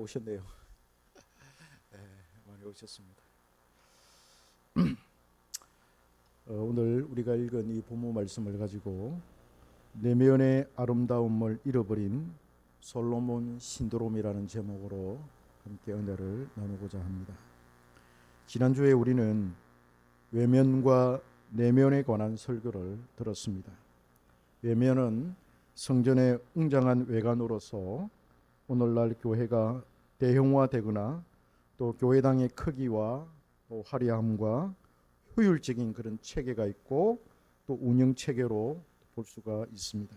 오셨네요. 네, 많이 오셨습니다. 오늘 우리가 읽은 이 본문 말씀을 가지고 내면의 아름다움을 잃어버린 솔로몬 신드롬이라는 제목으로 함께 은혜를 나누고자 합니다. 지난주에 우리는 외면과 내면에 관한 설교를 들었습니다. 외면은 성전의 웅장한 외관으로서 오늘날 교회가 대형화되거나 또 교회당의 크기와 또 화려함과 효율적인 그런 체계가 있고 또 운영 체계로 볼 수가 있습니다.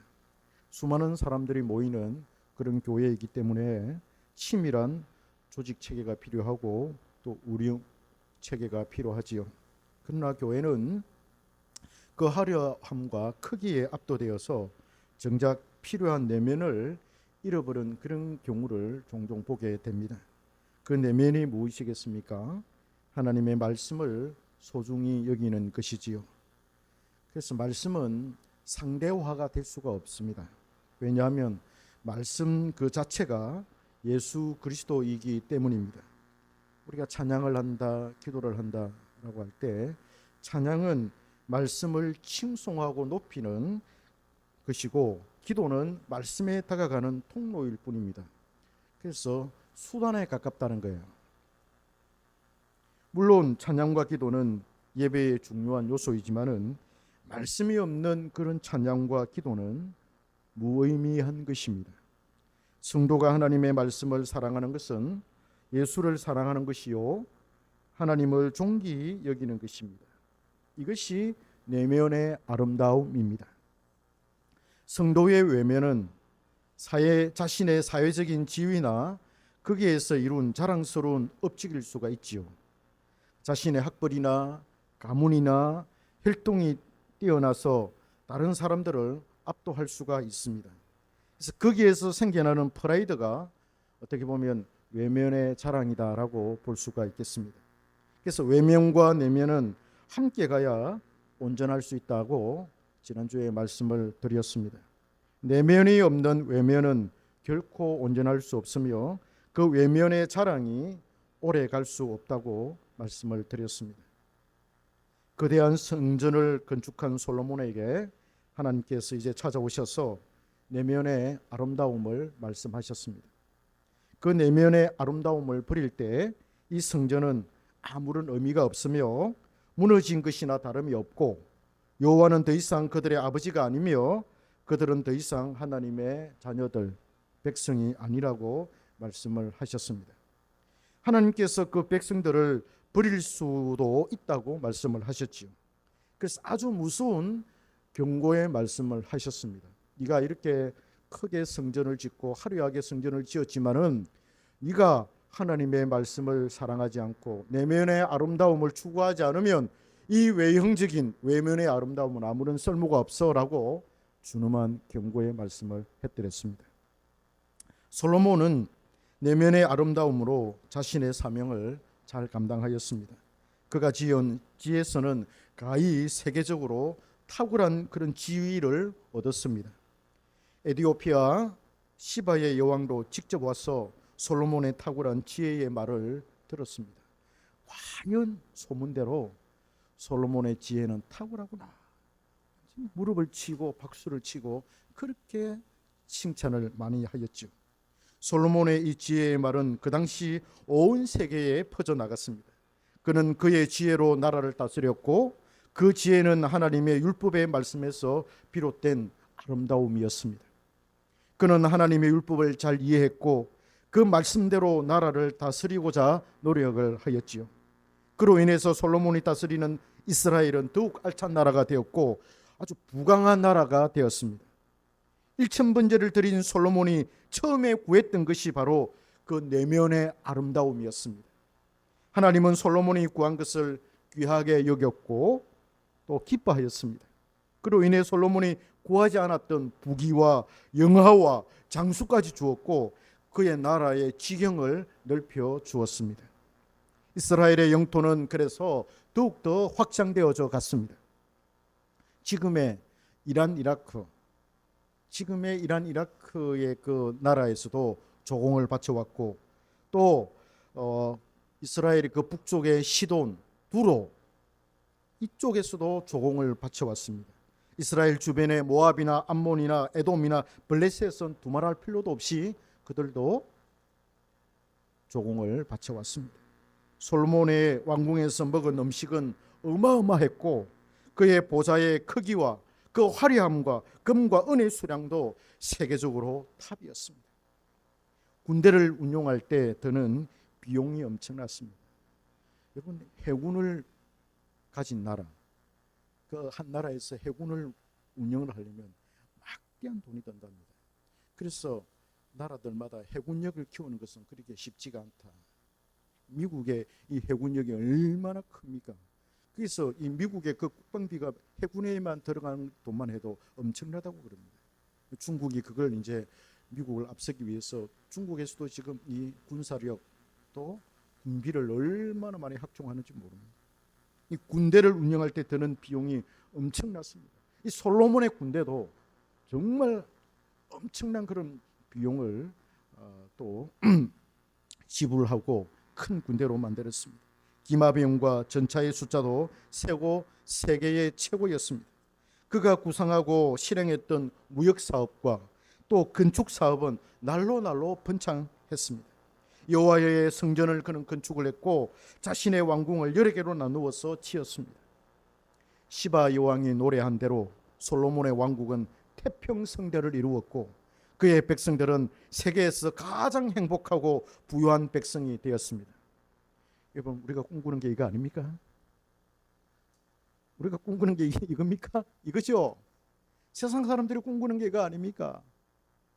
수많은 사람들이 모이는 그런 교회이기 때문에 치밀한 조직 체계가 필요하고 또 운영 체계가 필요하지요. 그러나 교회는 그 화려함과 크기에 압도되어서 정작 필요한 내면을 잃어버린 그런 경우를 종종 보게 됩니다. 그 내면이 무엇이겠습니까? 하나님의 말씀을 소중히 여기는 것이지요. 그래서 말씀은 상대화가 될 수가 없습니다. 왜냐하면 말씀 그 자체가 예수 그리스도이기 때문입니다. 우리가 찬양을 한다, 기도를 한다라고 할 때 찬양은 말씀을 칭송하고 높이는 것이고 기도는 말씀에 다가가는 통로일 뿐입니다. 그래서 수단에 가깝다는 거예요. 물론 찬양과 기도는 예배의 중요한 요소이지만은 말씀이 없는 그런 찬양과 기도는 무의미한 것입니다. 성도가 하나님의 말씀을 사랑하는 것은 예수를 사랑하는 것이요 하나님을 존귀히 여기는 것입니다. 이것이 내면의 아름다움입니다. 성도의 외면은 자신의 사회적인 지위나 거기에서 이룬 자랑스러운 업적일 수가 있지요. 자신의 학벌이나 가문이나 혈통이 뛰어나서 다른 사람들을 압도할 수가 있습니다. 그래서 거기에서 생겨나는 프라이드가 어떻게 보면 외면의 자랑이다라고 볼 수가 있겠습니다. 그래서 외면과 내면은 함께 가야 온전할 수 있다고 지난주에 말씀을 드렸습니다. 내면이 없는 외면은 결코 온전할 수 없으며 그 외면의 자랑이 오래 갈 수 없다고 말씀을 드렸습니다. 거대한 성전을 건축한 솔로몬에게 하나님께서 이제 찾아오셔서 내면의 아름다움을 말씀하셨습니다. 그 내면의 아름다움을 버릴 때 이 성전은 아무런 의미가 없으며 무너진 것이나 다름이 없고 여호와는 더 이상 그들의 아버지가 아니며 그들은 더 이상 하나님의 자녀들, 백성이 아니라고 말씀을 하셨습니다. 하나님께서 그 백성들을 버릴 수도 있다고 말씀을 하셨지요. 그래서 아주 무서운 경고의 말씀을 하셨습니다. 네가 이렇게 크게 성전을 짓고 화려하게 성전을 지었지만은 네가 하나님의 말씀을 사랑하지 않고 내면의 아름다움을 추구하지 않으면 이 외형적인 외면의 아름다움은 아무런 쓸모가 없어라고 준엄한 경고의 말씀을 해드렸습니다. 솔로몬은 내면의 아름다움으로 자신의 사명을 잘 감당하였습니다. 그가 지은 지혜서는 가히 세계적으로 탁월한 그런 지위를 얻었습니다. 에티오피아 시바의 여왕도 직접 와서 솔로몬의 탁월한 지혜의 말을 들었습니다. 과연 소문대로 솔로몬의 지혜는 탁월하구나. 무릎을 치고 박수를 치고 그렇게 칭찬을 많이 하였죠. 솔로몬의 이 지혜의 말은 그 당시 온 세계에 퍼져나갔습니다. 그는 그의 지혜로 나라를 다스렸고 그 지혜는 하나님의 율법의 말씀에서 비롯된 아름다움이었습니다. 그는 하나님의 율법을 잘 이해했고 그 말씀대로 나라를 다스리고자 노력을 하였지요. 그로 인해서 솔로몬이 다스리는 이스라엘은 더욱 알찬 나라가 되었고 아주 부강한 나라가 되었습니다. 일천번제를 드린 솔로몬이 처음에 구했던 것이 바로 그 내면의 아름다움이었습니다. 하나님은 솔로몬이 구한 것을 귀하게 여겼고 또 기뻐하였습니다. 그로 인해 솔로몬이 구하지 않았던 부귀와 영화와 장수까지 주었고 그의 나라의 지경을 넓혀 주었습니다. 이스라엘의 영토는 그래서 더욱더 확장되어져 갔습니다. 지금의 이란 이라크의 그 나라에서도 조공을 바쳐왔고 또 이스라엘의 그 북쪽의 시돈, 두로 이쪽에서도 조공을 바쳐왔습니다. 이스라엘 주변의 모압이나 암몬이나 에돔이나 블레셋은 두말할 필요도 없이 그들도 조공을 바쳐왔습니다. 솔로몬의 왕궁에서 먹은 음식은 어마어마했고 그의 보좌의 크기와 그 화려함과 금과 은의 수량도 세계적으로 탑이었습니다. 군대를 운용할 때 드는 비용이 엄청났습니다. 여러분, 해군을 가진 나라, 그 한 나라에서 해군을 운영을 하려면 막대한 돈이 든답니다. 그래서 나라들마다 해군력을 키우는 것은 그렇게 쉽지가 않다. 미국의 이 해군력이 얼마나 큽니까? 그래서 이 미국의 그 국방비가 해군에만 들어가는 돈만 해도 엄청나다고 그럽니다. 중국이 그걸 이제 미국을 앞서기 위해서 중국에서도 지금 이 군사력 또 군비를 얼마나 많이 확충하는지 모릅니다. 이 군대를 운영할 때 드는 비용이 엄청났습니다. 이 솔로몬의 군대도 정말 엄청난 그런 비용을 또 지불하고 큰 군대로 만들었습니다. 기마병과 전차의 숫자도 세고 세계의 최고였습니다. 그가 구상하고 실행했던 무역 사업과 또 건축 사업은 날로 번창했습니다. 여호와의 성전을 그는 건축을 했고 자신의 왕궁을 여러 개로 나누어서 지었습니다. 시바 여왕이 노래한 대로 솔로몬의 왕국은 태평성대를 이루었고 그의 백성들은 세계에서 가장 행복하고 부유한 백성이 되었습니다. 여러분, 우리가 꿈꾸는 게 이거 아닙니까? 우리가 꿈꾸는 게 이겁니까? 이거죠. 세상 사람들이 꿈꾸는 게 이거 아닙니까?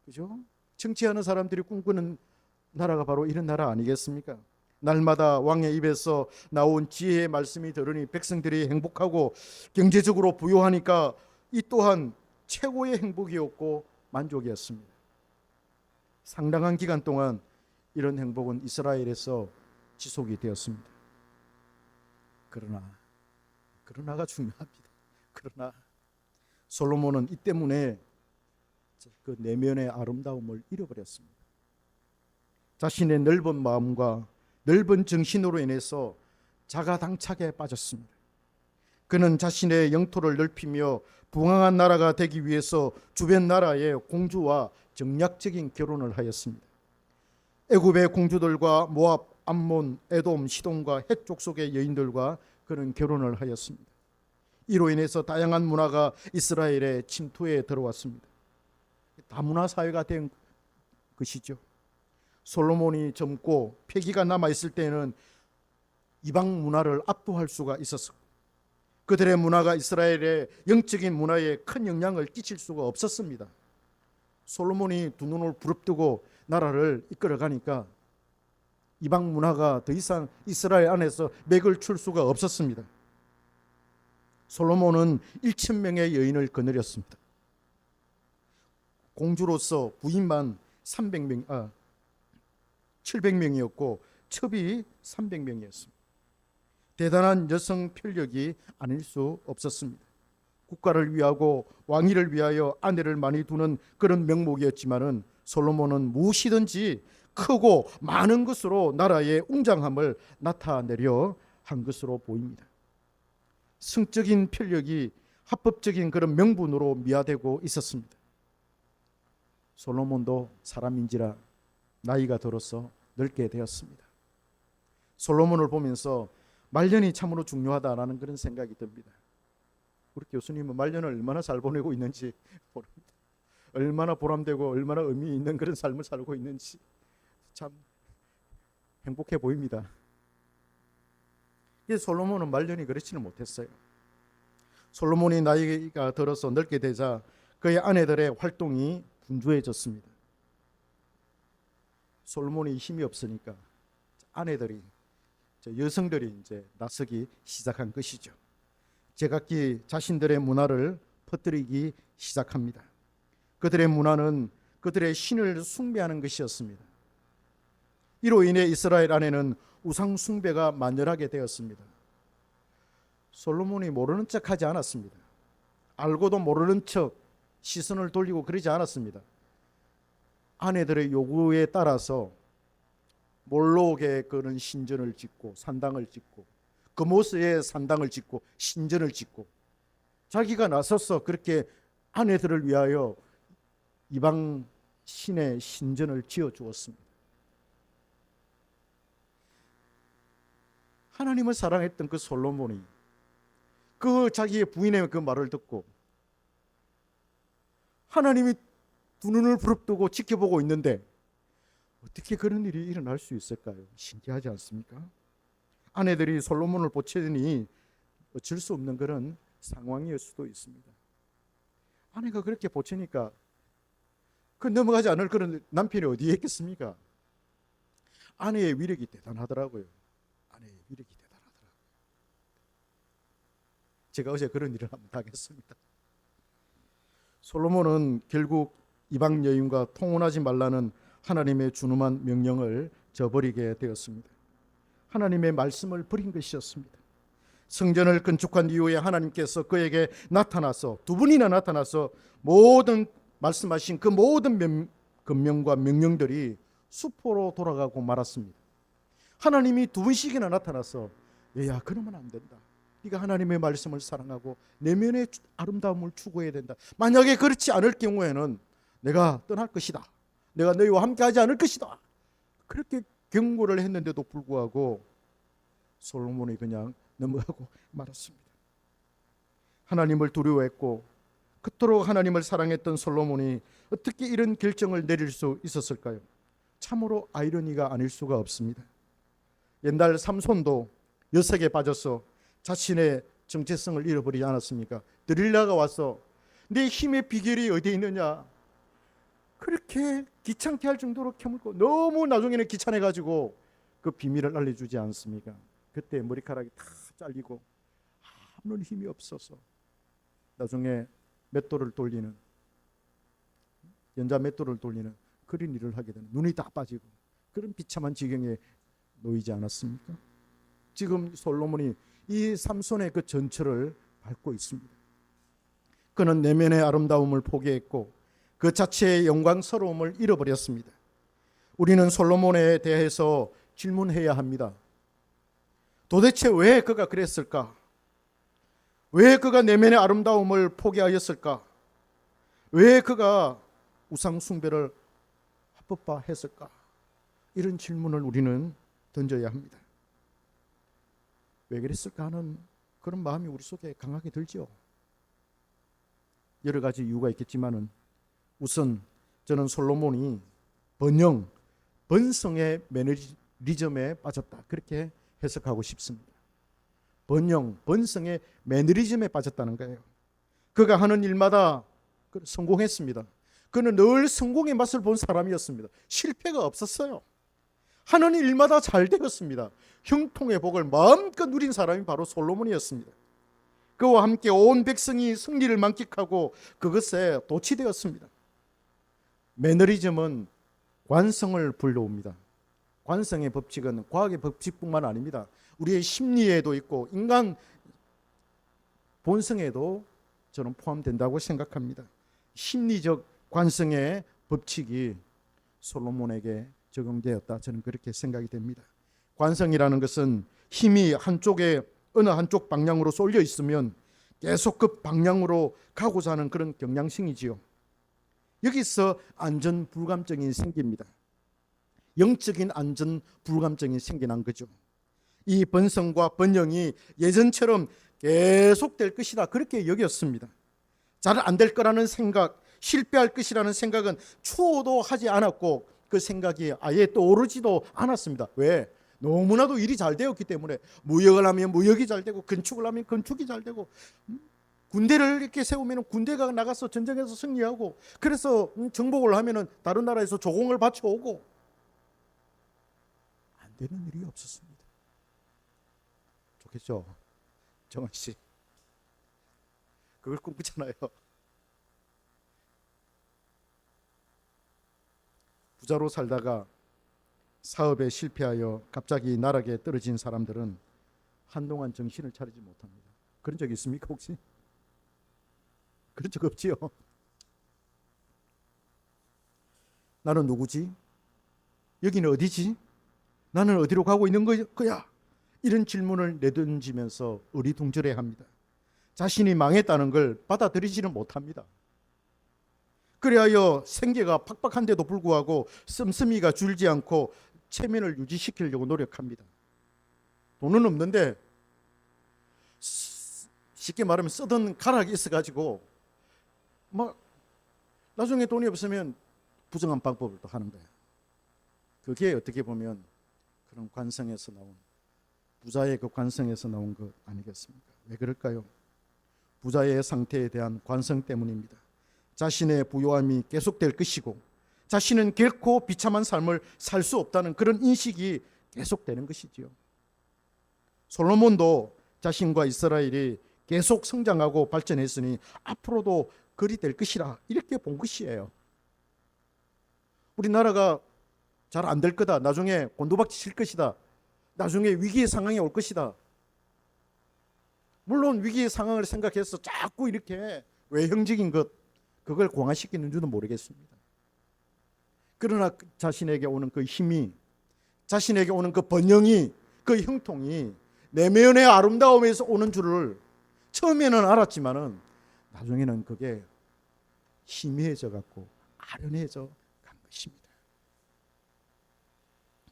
그죠? 정치하는 사람들이 꿈꾸는 나라가 바로 이런 나라 아니겠습니까? 날마다 왕의 입에서 나온 지혜의 말씀이 들으니 백성들이 행복하고 경제적으로 부유하니까 이 또한 최고의 행복이었고 만족이었습니다. 상당한 기간 동안 이런 행복은 이스라엘에서 지속이 되었습니다. 그러나가 중요합니다. 그러나 솔로몬은 이 때문에 그 내면의 아름다움을 잃어버렸습니다. 자신의 넓은 마음과 넓은 정신으로 인해서 자가당착에 빠졌습니다. 그는 자신의 영토를 넓히며 부강한 나라가 되기 위해서 주변 나라의 공주와 정략적인 결혼을 하였습니다. 애굽의 공주들과 모압, 암몬, 에돔, 시돈과 헷 족속의 여인들과 그는 결혼을 하였습니다. 이로 인해서 다양한 문화가 이스라엘의 침투에 들어왔습니다. 다문화 사회가 된 것이죠. 솔로몬이 젊고 패기가 남아있을 때는 이방 문화를 압도할 수가 있었고 그들의 문화가 이스라엘의 영적인 문화에 큰 영향을 끼칠 수가 없었습니다. 솔로몬이 두 눈을 부릅뜨고 나라를 이끌어가니까 이방 문화가 더 이상 이스라엘 안에서 맥을 출 수가 없었습니다. 솔로몬은 1,000명의 여인을 거느렸습니다. 공주로서 부인만 700명이었고 첩이 300명이었습니다. 대단한 여성 편력이 아닐 수 없었습니다. 국가를 위하고 왕위를 위하여 아내를 많이 두는 그런 명목이었지만은 솔로몬은 무엇이든지 크고 많은 것으로 나라의 웅장함을 나타내려 한 것으로 보입니다. 성적인 편력이 합법적인 그런 명분으로 미화되고 있었습니다. 솔로몬도 사람인지라 나이가 들어서 늙게 되었습니다. 솔로몬을 보면서 말년이 참으로 중요하다라는 그런 생각이 듭니다. 우리 교수님은 말년을 얼마나 잘 보내고 있는지 모릅니다. 얼마나 보람되고 얼마나 의미 있는 그런 삶을 살고 있는지 참 행복해 보입니다. 그래서 솔로몬은 말년이 그렇지는 못했어요. 솔로몬이 나이가 들어서 늙게 되자 그의 아내들의 활동이 분주해졌습니다. 솔로몬이 힘이 없으니까 아내들이 여성들이 이제 나서기 시작한 것이죠. 제각기 자신들의 문화를 퍼뜨리기 시작합니다. 그들의 문화는 그들의 신을 숭배하는 것이었습니다. 이로 인해 이스라엘 안에는 우상 숭배가 만연하게 되었습니다. 솔로몬이 모르는 척하지 않았습니다. 알고도 모르는 척 시선을 돌리고 그러지 않았습니다. 아내들의 요구에 따라서 몰록에 그는 신전을 짓고 산당을 짓고 그모스에 산당을 짓고 신전을 짓고 자기가 나서서 그렇게 아내들을 위하여 이방 신의 신전을 지어 주었습니다. 하나님을 사랑했던 그 솔로몬이 그 자기의 부인의 그 말을 듣고 하나님이 두 눈을 부릅뜨고 지켜보고 있는데 어떻게 그런 일이 일어날 수 있을까요? 신기하지 않습니까? 아내들이 솔로몬을 보채더니 어쩔 수 없는 그런 상황일 수도 있습니다. 아내가 그렇게 보채니까 그 넘어가지 않을 그런 남편이 어디에 있겠습니까? 아내의 위력이 대단하더라고요. 아내의 위력이 대단하더라고요. 제가 어제 그런 일을 한번 당했습니다. 솔로몬은 결국 이방 여인과 통혼하지 말라는 하나님의 준엄한 명령을 저버리게 되었습니다. 하나님의 말씀을 버린 것이었습니다. 성전을 건축한 이후에 하나님께서 그에게 나타나서 두 분이나 나타나서 모든 말씀하신 그 모든 금명과 명령들이 수포로 돌아가고 말았습니다. 하나님이 두 번씩이나 나타나서 야 그러면 안 된다. 네가 하나님의 말씀을 사랑하고 내면의 아름다움을 추구해야 된다. 만약에 그렇지 않을 경우에는 내가 떠날 것이다. 내가 너희와 함께하지 않을 것이다. 그렇게 경고를 했는데도 불구하고 솔로몬이 그냥 넘어가고 말았습니다. 하나님을 두려워했고 그토록 하나님을 사랑했던 솔로몬이 어떻게 이런 결정을 내릴 수 있었을까요? 참으로 아이러니가 아닐 수가 없습니다. 옛날 삼손도 여색에 빠져서 자신의 정체성을 잃어버리지 않았습니까? 드릴라가 와서 내 힘의 비결이 어디에 있느냐 그렇게 귀찮게 할 정도로 캐물고 너무 나중에는 귀찮아가지고 그 비밀을 알려주지 않습니까? 그때 머리카락이 다 잘리고 아무런 힘이 없어서 나중에 맷돌을 돌리는 연자 맷돌을 돌리는 그런 일을 하게 되는 눈이 다 빠지고 그런 비참한 지경에 놓이지 않았습니까? 지금 솔로몬이 이 삼손의 그 전철을 밟고 있습니다. 그는 내면의 아름다움을 포기했고 그 자체의 영광스러움을 잃어버렸습니다. 우리는 솔로몬에 대해서 질문해야 합니다. 도대체 왜 그가 그랬을까? 왜 그가 내면의 아름다움을 포기하였을까? 왜 그가 우상 숭배를 합법화했을까? 이런 질문을 우리는 던져야 합니다. 왜 그랬을까 하는 그런 마음이 우리 속에 강하게 들죠. 여러 가지 이유가 있겠지만은 우선 저는 솔로몬이 번성의 매너리즘에 빠졌다 그렇게 해석하고 싶습니다. 번성의 매너리즘에 빠졌다는 거예요. 그가 하는 일마다 성공했습니다. 그는 늘 성공의 맛을 본 사람이었습니다. 실패가 없었어요. 하는 일마다 잘 되었습니다. 형통의 복을 마음껏 누린 사람이 바로 솔로몬이었습니다. 그와 함께 온 백성이 승리를 만끽하고 그것에 도취되었습니다. 매너리즘은 관성을 불러옵니다. 관성의 법칙은 과학의 법칙뿐만 아닙니다. 우리의 심리에도 있고 인간 본성에도 저는 포함된다고 생각합니다. 심리적 관성의 법칙이 솔로몬에게 적용되었다. 저는 그렇게 생각이 됩니다. 관성이라는 것은 힘이 어느 한쪽 방향으로 쏠려 있으면 계속 그 방향으로 가고자 하는 그런 경향성이지요. 여기서 안전불감증이 생깁니다. 영적인 안전불감증이 생겨난 거죠. 이 번성과 번영이 예전처럼 계속될 것이다 그렇게 여겼습니다. 잘 안 될 거라는 생각, 실패할 것이라는 생각은 추호도 하지 않았고 그 생각이 아예 떠오르지도 않았습니다. 왜? 너무나도 일이 잘 되었기 때문에 무역을 하면 무역이 잘 되고 건축을 하면 건축이 잘 되고 군대를 이렇게 세우면 군대가 나가서 전쟁에서 승리하고 그래서 정복을 하면 다른 나라에서 조공을 바쳐오고 안 되는 일이 없었습니다. 좋겠죠? 정원 씨 그걸 꿈꾸잖아요. 부자로 살다가 사업에 실패하여 갑자기 나락에 떨어진 사람들은 한동안 정신을 차리지 못합니다. 그런 적 있습니까 혹시? 그런 적 없지요? 나는 누구지? 여기는 어디지? 나는 어디로 가고 있는 거야? 이런 질문을 내던지면서 어리둥절해합니다. 자신이 망했다는 걸 받아들이지는 못합니다. 그리하여 생계가 팍팍한데도 불구하고 씀씀이가 줄지 않고 체면을 유지시키려고 노력합니다. 돈은 없는데 쉽게 말하면 쓰던 가락이 있어가지고 막 나중에 돈이 없으면 부정한 방법을 또 하는 거예요. 그게 어떻게 보면 그런 관성에서 나온, 부자의 그 관성에서 나온 것 아니겠습니까? 왜 그럴까요? 부자의 상태에 대한 관성 때문입니다. 자신의 부요함이 계속될 것이고 자신은 결코 비참한 삶을 살 수 없다는 그런 인식이 계속되는 것이지요. 솔로몬도 자신과 이스라엘이 계속 성장하고 발전했으니 앞으로도 그리 될 것이라 이렇게 본 것이에요. 우리나라가 잘 안 될 거다. 나중에 곤두박질 칠 것이다. 나중에 위기의 상황이 올 것이다. 물론 위기의 상황을 생각해서 자꾸 이렇게 외형적인 것, 그걸 공화시키는 줄은 모르겠습니다. 그러나 자신에게 오는 그 힘이, 자신에게 오는 그 번영이, 그 형통이 내면의 아름다움에서 오는 줄을 처음에는 알았지만은 나중에는 그게 희미해져 갖고 아련해져 간 것입니다.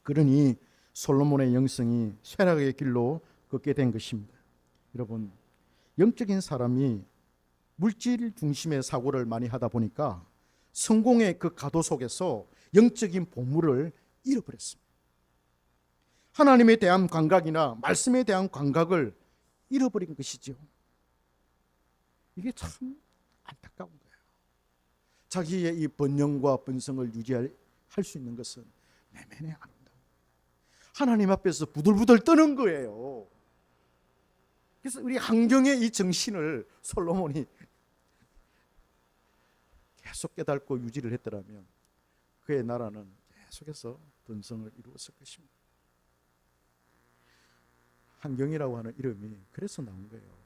그러니 솔로몬의 영성이 쇠락의 길로 걷게 된 것입니다. 여러분, 영적인 사람이 물질 중심의 사고를 많이 하다 보니까 성공의 그 가도 속에서 영적인 보물을 잃어버렸습니다. 하나님에 대한 감각이나 말씀에 대한 감각을 잃어버린 것이죠. 이게 참 안타까운 거예요. 자기의 이 번영과 번성을 유지할 수 있는 것은 내면의 아름다움. 하나님 앞에서 부들부들 떠는 거예요. 그래서 우리 환경의 이 정신을 솔로몬이 계속 깨닫고 유지를 했더라면 그의 나라는 계속해서 번성을 이루었을 것입니다. 환경이라고 하는 이름이 그래서 나온 거예요.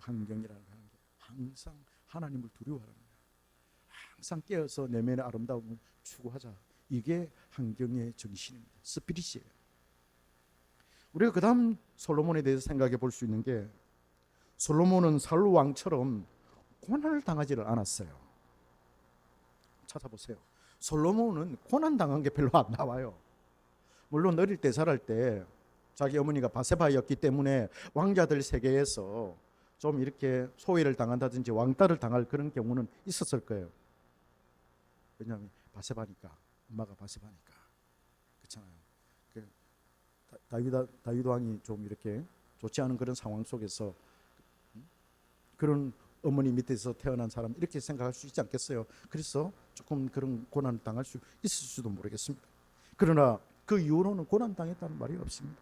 환경이라는 게 항상 하나님을 두려워하는 거예요. 항상 깨어서 내면의 아름다움을 추구하자. 이게 환경의 정신입니다. 스피릿이에요. 우리가 그 다음 솔로몬에 대해서 생각해 볼 수 있는 게, 솔로몬은 사울 왕처럼 고난을 당하지를 않았어요. 찾아보세요. 솔로몬은 고난 당한 게 별로 안 나와요. 물론 어릴 때 자랄 때 자기 어머니가 바세바였기 때문에 왕자들 세계에서 좀 이렇게 소외를 당한다든지 왕따를 당할 그런 경우는 있었을 거예요. 왜냐하면 바세바니까, 엄마가 바세바니까. 그렇잖아요. 다윗 왕이 좀 이렇게 좋지 않은 그런 상황 속에서 그런 어머니 밑에서 태어난 사람 이렇게 생각할 수 있지 않겠어요? 그래서 조금 그런 고난을 당할 수 있을 수도 모르겠습니다. 그러나 그 이후로는 고난 당했다는 말이 없습니다.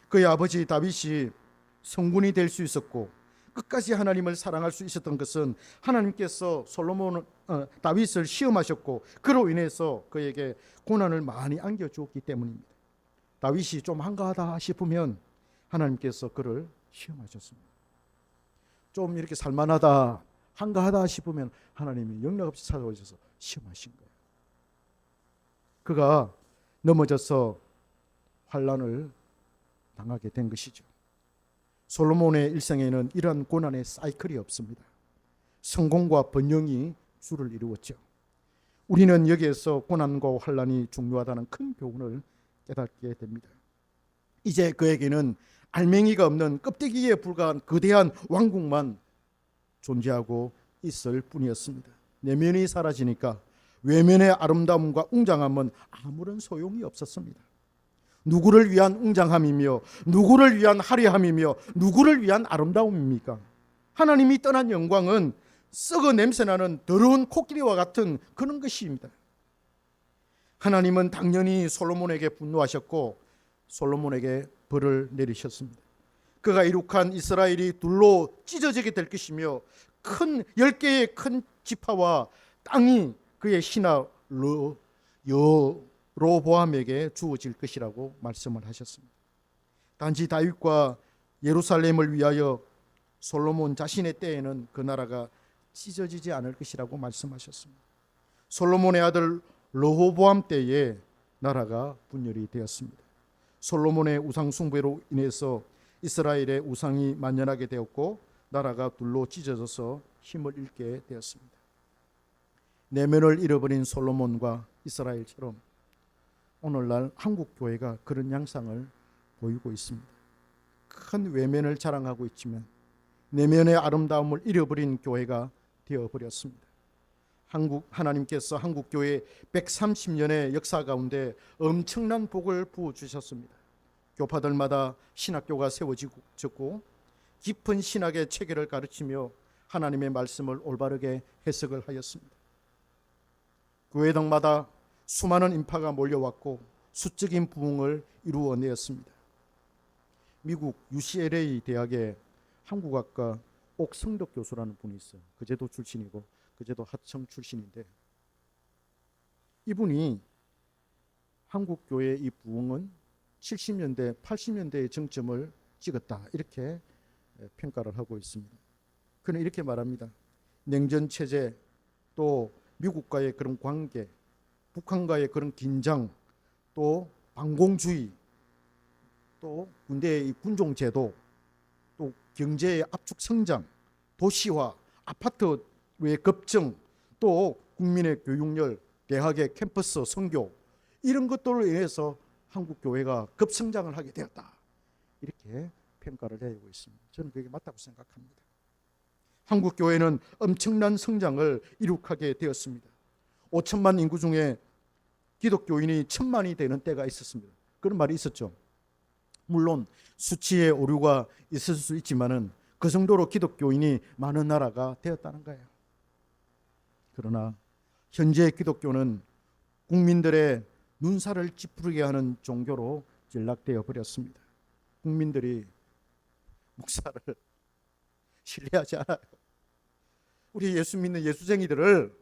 그의 아버지 다윗이 성군이 될 수 있었고 끝까지 하나님을 사랑할 수 있었던 것은 하나님께서 다윗을 시험하셨고 그로 인해서 그에게 고난을 많이 안겨주었기 때문입니다. 다윗이 좀 한가하다 싶으면 하나님께서 그를 시험하셨습니다. 좀 이렇게 살만하다, 한가하다 싶으면 하나님이 영락없이 찾아오셔서 시험하신 거예요. 그가 넘어져서 환난을 당하게 된 것이죠. 솔로몬의 일생에는 이러한 고난의 사이클이 없습니다. 성공과 번영이 주를 이루었죠. 우리는 여기에서 고난과 환난이 중요하다는 큰 교훈을 깨닫게 됩니다. 이제 그에게는 알맹이가 없는 껍데기에 불과한 거대한 왕국만 존재하고 있을 뿐이었습니다. 내면이 사라지니까 외면의 아름다움과 웅장함은 아무런 소용이 없었습니다. 누구를 위한 웅장함이며 누구를 위한 화려함이며 누구를 위한 아름다움입니까? 하나님이 떠난 영광은 썩어 냄새나는 더러운 코끼리와 같은 그런 것입니다. 하나님은 당연히 솔로몬에게 분노하셨고 솔로몬에게 벌을 내리셨습니다. 그가 이룩한 이스라엘이 둘로 찢어지게 될 것이며 큰 10개의 큰 지파와 땅이 그의 신하 여로보암에게 주어질 것이라고 말씀을 하셨습니다. 단지 다윗과 예루살렘을 위하여 솔로몬 자신의 때에는 그 나라가 찢어지지 않을 것이라고 말씀하셨습니다. 솔로몬의 아들 르호보암 때에 나라가 분열이 되었습니다. 솔로몬의 우상 숭배로 인해서 이스라엘의 우상이 만연하게 되었고 나라가 둘로 찢어져서 힘을 잃게 되었습니다. 내면을 잃어버린 솔로몬과 이스라엘처럼 오늘날 한국 교회가 그런 양상을 보이고 있습니다. 큰 외면을 자랑하고 있지만 내면의 아름다움을 잃어버린 교회가 되어버렸습니다. 하나님께서 한국 교회 130년의 역사 가운데 엄청난 복을 부어주셨습니다. 교파들마다 신학교가 세워졌고 깊은 신학의 체계를 가르치며 하나님의 말씀을 올바르게 해석을 하였습니다. 교회당마다 수많은 인파가 몰려왔고 수적인 부흥을 이루어내었습니다. 미국 UCLA 대학의 한국학과 옥성덕 교수라는 분이 있어요. 그제도 출신이고 그제도 하청 출신인데, 이분이 한국 교회의 이 부흥은 70년대, 80년대의 정점을 찍었다 이렇게 평가를 하고 있습니다. 그는 이렇게 말합니다. 냉전 체제, 또 미국과의 그런 관계, 북한과의 그런 긴장, 또 반공주의, 또 군대의 이 군종제도, 또 경제의 압축 성장, 도시화, 아파트의 급증, 또 국민의 교육열, 대학의 캠퍼스 선교, 이런 것들로 인해서 한국 교회가 급성장을 하게 되었다 이렇게 평가를 내리고 있습니다. 저는 그게 맞다고 생각합니다. 한국 교회는 엄청난 성장을 이룩하게 되었습니다. 5천만 인구 중에 기독교인이 1,000만이 되는 때가 있었습니다. 그런 말이 있었죠. 물론 수치의 오류가 있을 수 있지만은 그 정도로 기독교인이 많은 나라가 되었다는 거예요. 그러나 현재 기독교는 국민들의 눈살을 찌푸리게 하는 종교로 전락되어 버렸습니다. 국민들이 목사를 신뢰하지 않아요. 우리 예수 믿는 예수쟁이들을,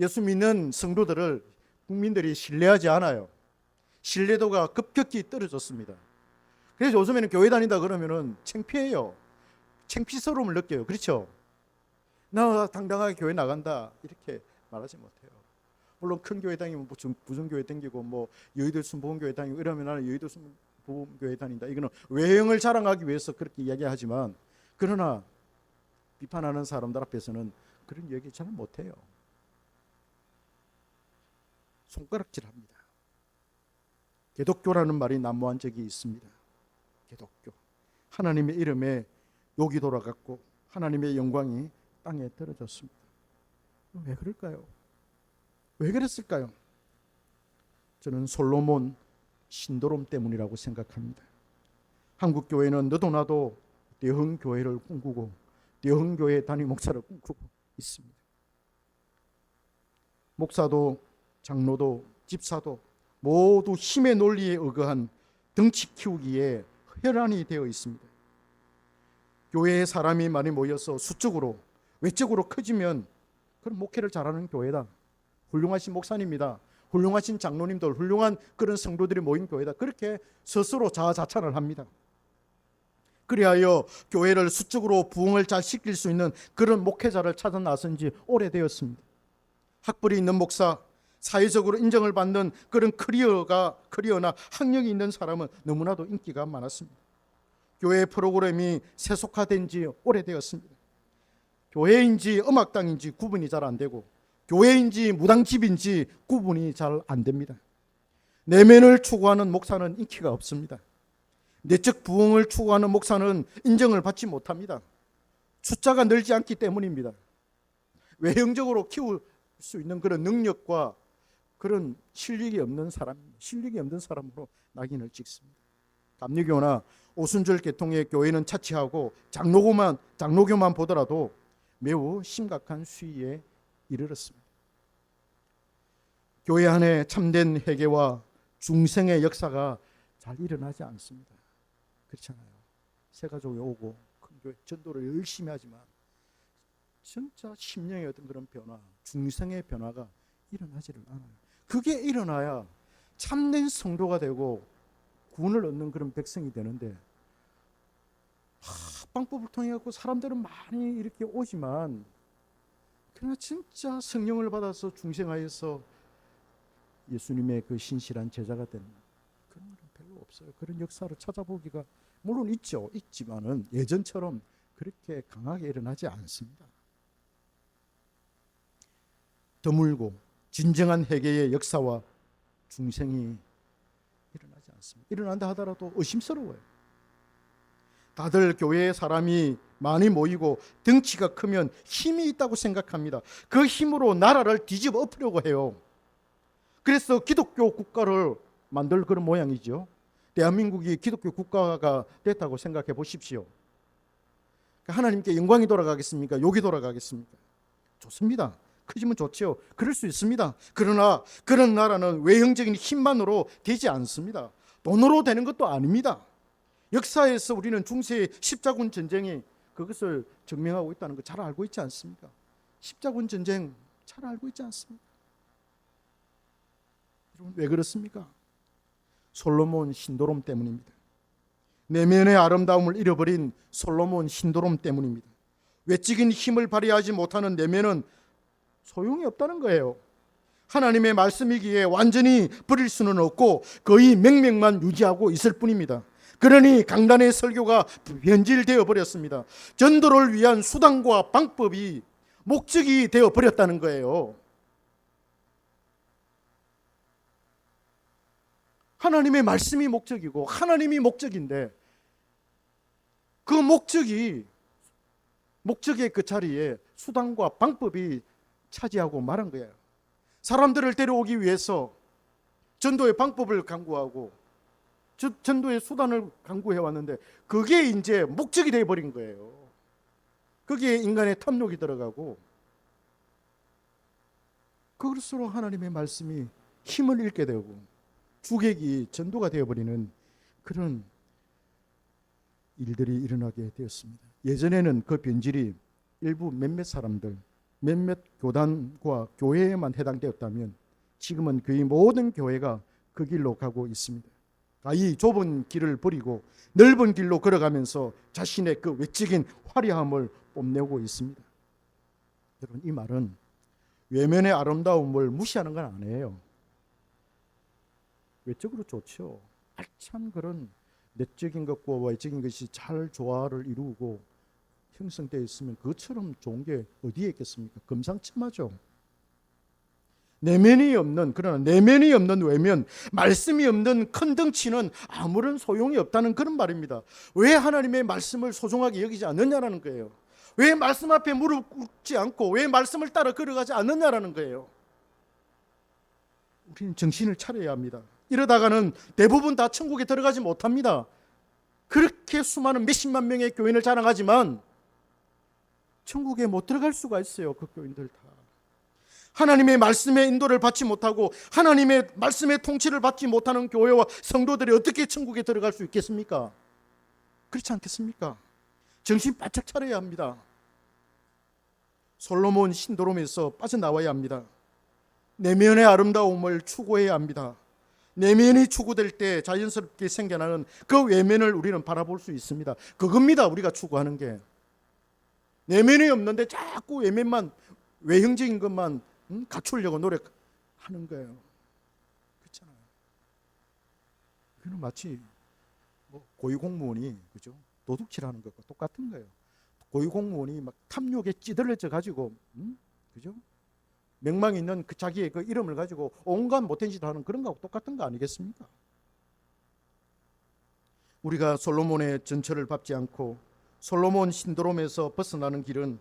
예수 믿는 성도들을 국민들이 신뢰하지 않아요. 신뢰도가 급격히 떨어졌습니다. 그래서 요즘에는 교회 다닌다 그러면은 창피해요. 창피스러움을 느껴요. 그렇죠? 나 당당하게 교회 나간다 이렇게 말하지 못해요. 물론 큰 교회 다니면 부정교회 다니고 뭐 여의도 순복음교회 다니고 이러면 나는 여의도 순복음교회 다닌다. 이거는 외형을 자랑하기 위해서 그렇게 이야기하지만, 그러나 비판하는 사람들 앞에서는 그런 얘기 잘 못해요. 손가락질합니다. 기독교라는 말이 난무한 적이 있습니다. 기독교, 하나님의 이름에 욕이 돌아갔고 하나님의 영광이 땅에 떨어졌습니다. 왜 그럴까요? 왜 그랬을까요? 저는 솔로몬 신도롬 때문이라고 생각합니다. 한국 교회는 너도 나도 대형 교회를 꿈꾸고 대형 교회 담임 목사를 꿈꾸고 있습니다. 목사도 장로도 집사도 모두 힘의 논리에 의거한 덩치 키우기에 혈안이 되어 있습니다. 교회에 사람이 많이 모여서 수적으로 외적으로 커지면 그런 목회를 잘하는 교회다, 훌륭하신 목사님이다, 훌륭하신 장로님들, 훌륭한 그런 성도들이 모인 교회다, 그렇게 스스로 자아자찬을 합니다. 그리하여 교회를 수적으로 부흥을 잘 시킬 수 있는 그런 목회자를 찾아 나선 지 오래되었습니다. 학벌이 있는 목사, 사회적으로 인정을 받는 그런 커리어나 학력이 있는 사람은 너무나도 인기가 많았습니다. 교회 프로그램이 세속화된 지 오래되었습니다. 교회인지 음악당인지 구분이 잘 안 되고 교회인지 무당집인지 구분이 잘 안 됩니다. 내면을 추구하는 목사는 인기가 없습니다. 내적 부흥을 추구하는 목사는 인정을 받지 못합니다. 숫자가 늘지 않기 때문입니다. 외형적으로 키울 수 있는 그런 능력과 그런 실력이 없는 사람으로 낙인을 찍습니다. 감리교나 오순절 계통의 교회는 차치하고 장로교만 보더라도 매우 심각한 수위에 이르렀습니다. 교회 안에 참된 회개와 중생의 역사가 잘 일어나지 않습니다. 그렇잖아요. 새 가족이 오고 큰 교회 전도를 열심히 하지만 진짜 심령의 어떤 그런 변화, 중생의 변화가 일어나지를 않아요. 그게 일어나야 참된 성도가 되고 구원을 얻는 그런 백성이 되는데, 방법을 통해 갖고 사람들은 많이 이렇게 오지만 그러나 진짜 성령을 받아서 중생하여서 예수님의 그 신실한 제자가 되는 그런 건 별로 없어요. 그런 역사를 찾아보기가 물론 있지만은 예전처럼 그렇게 강하게 일어나지 않습니다. 드물고 진정한 회개의 역사와 중생이 일어나지 않습니다. 일어난다 하더라도 의심스러워요. 다들 교회에 사람이 많이 모이고 덩치가 크면 힘이 있다고 생각합니다. 그 힘으로 나라를 뒤집어 엎으려고 해요. 그래서 기독교 국가를 만들 그런 모양이죠. 대한민국이 기독교 국가가 됐다고 생각해 보십시오. 하나님께 영광이 돌아가겠습니까? 욕이 돌아가겠습니까? 좋습니다. 크지면 좋죠. 그럴 수 있습니다. 그러나 그런 나라는 외형적인 힘만으로 되지 않습니다. 돈으로 되는 것도 아닙니다. 역사에서 우리는 중세 십자군 전쟁이 그것을 증명하고 있다는 거 잘 알고 있지 않습니까? 십자군 전쟁 잘 알고 있지 않습니까? 여러분, 왜 그렇습니까? 솔로몬 신도롬 때문입니다. 내면의 아름다움을 잃어버린 솔로몬 신도롬 때문입니다. 외적인 힘을 발휘하지 못하는 내면은 소용이 없다는 거예요. 하나님의 말씀이기에 완전히 버릴 수는 없고 거의 맹맹만 유지하고 있을 뿐입니다. 그러니 강단의 설교가 변질되어 버렸습니다. 전도를 위한 수단과 방법이 목적이 되어 버렸다는 거예요. 하나님의 말씀이 목적이고 하나님이 목적인데 그 목적의 그 자리에 수단과 방법이 차지하고 말한 거예요. 사람들을 데려오기 위해서 전도의 방법을 강구하고 전도의 수단을 강구해 왔는데 그게 이제 목적이 되어 버린 거예요. 거기에 인간의 탐욕이 들어가고 그것으로 하나님의 말씀이 힘을 잃게 되고 주객이 전도가 되어버리는 그런 일들이 일어나게 되었습니다. 예전에는 그 변질이 일부 몇몇 사람들, 몇몇 교단과 교회에만 해당되었다면 지금은 거의 모든 교회가 그 길로 가고 있습니다. 이 좁은 길을 버리고 넓은 길로 걸어가면서 자신의 그 외적인 화려함을 뽐내고 있습니다. 여러분, 이 말은 외면의 아름다움을 무시하는 건 아니에요. 외적으로 좋죠. 알찬 그런 내적인 것과 외적인 것이 잘 조화를 이루고 형성되어 있으면 그것처럼 좋은 게 어디에 있겠습니까? 금상첨화죠. 그러나 내면이 없는 외면, 말씀이 없는 큰 덩치는 아무런 소용이 없다는 그런 말입니다. 왜 하나님의 말씀을 소중하게 여기지 않느냐라는 거예요. 왜 말씀 앞에 무릎 꿇지 않고 왜 말씀을 따라 걸어가지 않느냐라는 거예요. 우리는 정신을 차려야 합니다. 이러다가는 대부분 다 천국에 들어가지 못합니다. 그렇게 수많은 몇십만 명의 교인을 자랑하지만 천국에 못 들어갈 수가 있어요. 그 교인들 다. 하나님의 말씀의 인도를 받지 못하고 하나님의 말씀의 통치를 받지 못하는 교회와 성도들이 어떻게 천국에 들어갈 수 있겠습니까? 그렇지 않겠습니까? 정신 바짝 차려야 합니다. 솔로몬 신도롬에서 빠져나와야 합니다. 내면의 아름다움을 추구해야 합니다. 내면이 추구될 때 자연스럽게 생겨나는 그 외면을 우리는 바라볼 수 있습니다. 그겁니다. 우리가 추구하는 게. 내면이 없는데 자꾸 외면만, 외형적인 것만 갖추려고 노력하는 거예요. 그렇잖아요. 그는 마치 고위공무원이 그죠? 도둑질하는 것과 똑같은 거예요. 고위공무원이 막 탐욕에 찌들려져 가지고 그죠? 명망 있는 그 자기의 그 이름을 가지고 온갖 못된 짓을 하는 그런 거하고 똑같은 거 아니겠습니까? 우리가 솔로몬의 전철을 밟지 않고 솔로몬 신도롬에서 벗어나는 길은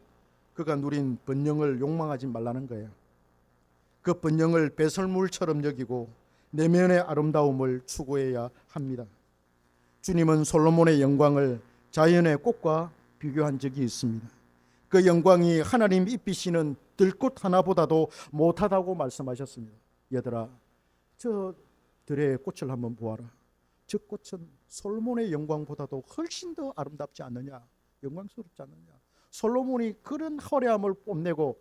그가 누린 번영을 욕망하지 말라는 거예요. 그 번영을 배설물처럼 여기고 내면의 아름다움을 추구해야 합니다. 주님은 솔로몬의 영광을 자연의 꽃과 비교한 적이 있습니다. 그 영광이 하나님 입히시는 들꽃 하나보다도 못하다고 말씀하셨습니다. 얘들아, 저 들의 꽃을 한번 보아라. 저 꽃은 솔로몬의 영광보다도 훨씬 더 아름답지 않느냐, 영광스럽지 않느냐. 솔로몬이 그런 화려함을 뽐내고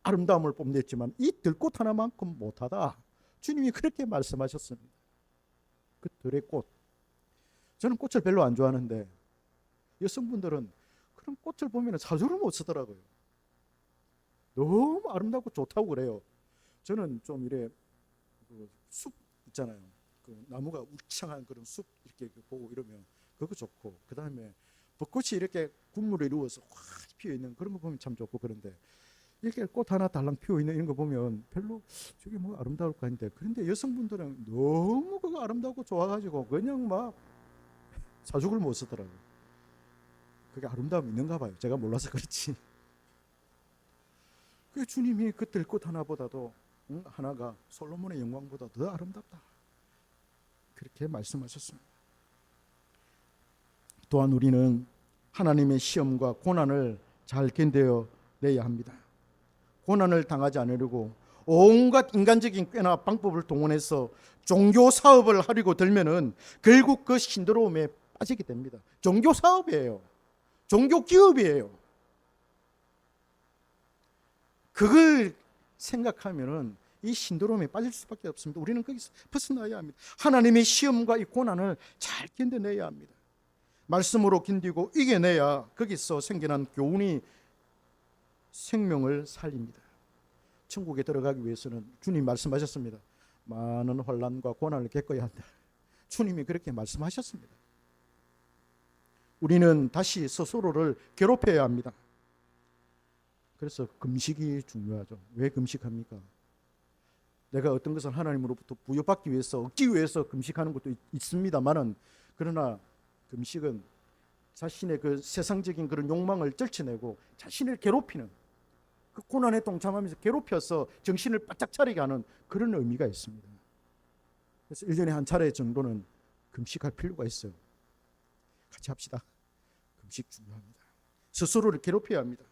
아름다움을 뽐냈지만 이 들꽃 하나만큼 못하다. 주님이 그렇게 말씀하셨습니다. 그 들의 꽃. 저는 꽃을 별로 안 좋아하는데 여성분들은 그런 꽃을 보면 사주를 못 쓰더라고요. 너무 아름답고 좋다고 그래요. 저는 좀 이래 그 숲 있잖아요. 그 나무가 울창한 그런 숲 이렇게 보고 이러면 그거 좋고, 그 다음에 벚꽃이 이렇게 군무를 이루어서 확 피어 있는 그런 거 보면 참 좋고, 그런데 이렇게 꽃 하나 달랑 피어 있는 이런 거 보면 별로 저게 뭐 아름다울까 했는데, 그런데 여성분들은 너무 그거 아름다고 좋아가지고 그냥 막 사죽을 못 쓰더라고요. 그게 아름다움이 있는가 봐요. 제가 몰라서 그렇지. 그 주님이 그 들꽃 하나보다도 하나가 솔로몬의 영광보다 더 아름답다, 그렇게 말씀하셨습니다. 또한 우리는 하나님의 시험과 고난을 잘 견뎌 내야 합니다. 고난을 당하지 않으려고 온갖 인간적인 꾀나 방법을 동원해서 종교 사업을 하려고 들면은 결국 그 신드롬에 빠지게 됩니다. 종교 사업이에요. 종교 기업이에요. 그걸 생각하면은 이 신드롬에 빠질 수밖에 없습니다. 우리는 거기서 벗어나야 합니다. 하나님의 시험과 이 고난을 잘 견뎌내야 합니다. 말씀으로 견디고 이겨내야 거기서 생겨난 교훈이 생명을 살립니다. 천국에 들어가기 위해서는 주님 말씀하셨습니다. 많은 환난과 고난을 겪어야 한다. 주님이 그렇게 말씀하셨습니다. 우리는 다시 스스로를 괴롭혀야 합니다. 그래서 금식이 중요하죠. 왜 금식합니까? 내가 어떤 것을 하나님으로부터 부여받기 위해서, 얻기 위해서 금식하는 것도 있습니다만은, 그러나 금식은 자신의 그 세상적인 그런 욕망을 떨쳐내고 자신을 괴롭히는, 그 고난에 동참하면서 괴롭혀서 정신을 바짝 차리게 하는 그런 의미가 있습니다. 그래서 1년에 한 차례 정도는 금식할 필요가 있어요. 같이 합시다. 금식 중요합니다. 스스로를 괴롭혀야 합니다.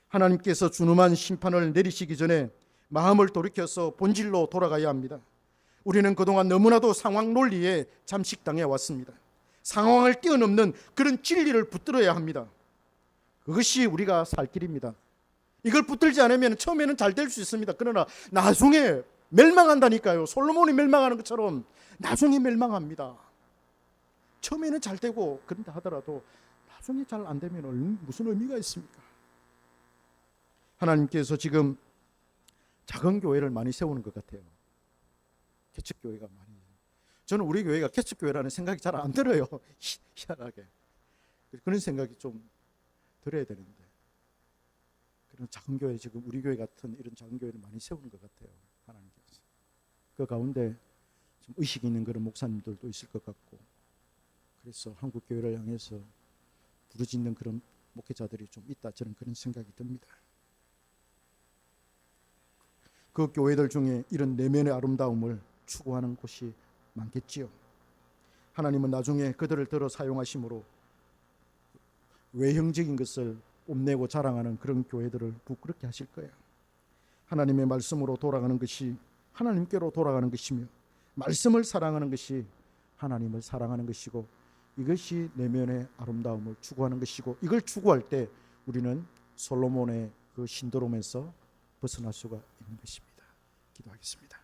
하나님께서 준엄한 심판을 내리시기 전에 마음을 돌이켜서 본질로 돌아가야 합니다. 우리는 그동안 너무나도 상황 논리에 잠식당해 왔습니다. 상황을 뛰어넘는 그런 진리를 붙들어야 합니다. 그것이 우리가 살 길입니다. 이걸 붙들지 않으면 처음에는 잘 될 수 있습니다. 그러나 나중에 멸망한다니까요. 솔로몬이 멸망하는 것처럼 나중에 멸망합니다. 처음에는 잘 되고 그런다 하더라도 나중에 잘 안 되면 무슨 의미가 있습니까? 하나님께서 지금 작은 교회를 많이 세우는 것 같아요. 개척교회가 많이. 저는 우리 교회가 개척교회라는 생각이 잘 안 들어요. 희한하게. 그런 생각이 좀 들어야 되는데, 그런 작은 교회, 지금 우리 교회 같은 이런 작은 교회를 많이 세우는 것 같아요. 하나님께서. 그 가운데 좀 의식 있는 그런 목사님들도 있을 것 같고, 그래서 한국 교회를 향해서 부르짖는 그런 목회자들이 좀 있다, 저는 그런 생각이 듭니다. 그 교회들 중에 이런 내면의 아름다움을 추구하는 곳이 많겠지요. 하나님은 나중에 그들을 들어 사용하심으로 외형적인 것을 뽐내고 자랑하는 그런 교회들을 부끄럽게 하실 거예요. 하나님의 말씀으로 돌아가는 것이 하나님께로 돌아가는 것이며, 말씀을 사랑하는 것이 하나님을 사랑하는 것이고, 이것이 내면의 아름다움을 추구하는 것이고, 이걸 추구할 때 우리는 솔로몬의 그 신드롬에서 벗어날 수가 있는 것입니다. 기도하겠습니다.